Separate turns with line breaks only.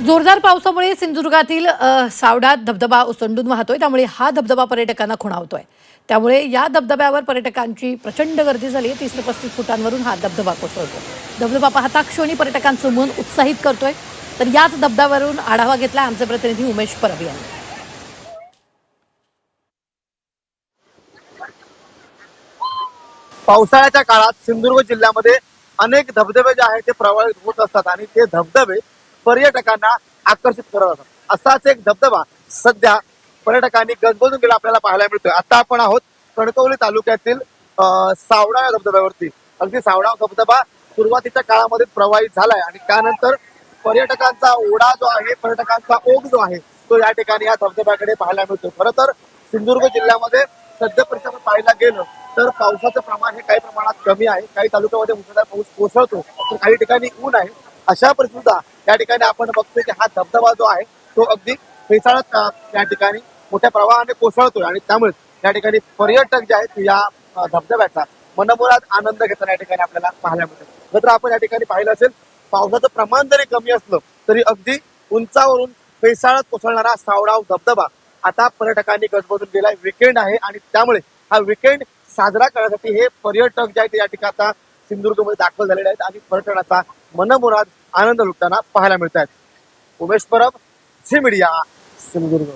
जोरदार पावसामुळे सिंधुदुर्गातील सावडा धबधबा ओसंडून वाहतोय. त्यामुळे हा धबधबा पर्यटकांना खुणावतोय. त्यामुळे या धबधब्यावर पर्यटकांची प्रचंड गर्दी झाली आहे. 30 ते 35 फुटांवरून हा धबधबा कोसळतो. धबधबा पाहता क्षणी पर्यटकांचं मन उत्साहित करतोय. तर याच धबधब्यावरून आढावा घेतला आमचे प्रतिनिधी उमेश परब यांनी.
पावसाळ्याच्या काळात सिंधुदुर्ग जिल्ह्यामध्ये अनेक धबधबे जे आहेत ते प्रवाहित होत असतात आणि ते धबधबे पर्यटकांना आकर्षित करत असतात. असाच एक धबधबा सध्या पर्यटकांनी गजबजून गेला आपल्याला पाहायला मिळतोय. आता आपण आहोत कणकवली तालुक्यातील सावडा या धबधब्यावरती. अगदी सावडा धबधबा सुरुवातीच्या काळामध्ये प्रवाहित झालाय आणि त्यानंतर पर्यटकांचा ओढा जो आहे, पर्यटकांचा ओघ जो आहे तो या ठिकाणी या धबधब्याकडे पाहायला मिळतो. खरं तर सिंधुदुर्ग जिल्ह्यामध्ये सध्या परिस्थिती पाहायला गेलं तर पावसाचं प्रमाण हे काही प्रमाणात कमी आहे. काही तालुक्यामध्ये मुसळधार पाऊस कोसळतो तर काही ठिकाणी ऊन आहे. अशा परिस्थितीत या ठिकाणी आपण बघतोय की हा धबधबा जो आहे तो अगदी फेसाळत या ठिकाणी मोठ्या प्रवाहाने कोसळतोय आणि त्यामुळे या ठिकाणी पर्यटक जे आहेत या धबधब्याचा मनमुराद आनंद घेताना या ठिकाणी आपल्याला पाहायला मिळतो. जर आपण या ठिकाणी पाहिलं असेल पावसाचं प्रमाण जरी कमी असलं तरी अगदी उंचावरून फेसाळत कोसळणारा सावडाव धबधबा आता पर्यटकांनी गजबजून गेलाय. विकेंड आहे आणि त्यामुळे हा विकेंड साजरा करण्यासाठी हे पर्यटक जे आहेत या ठिकाणी आता सिंधुदुर्गमध्ये दाखल झालेले आहेत आणि पर्यटनाचा मनमुराद आनंद लुटताना पाहायला मिळत आहेत. Umesh Parab, Zee media, Sindhudurg.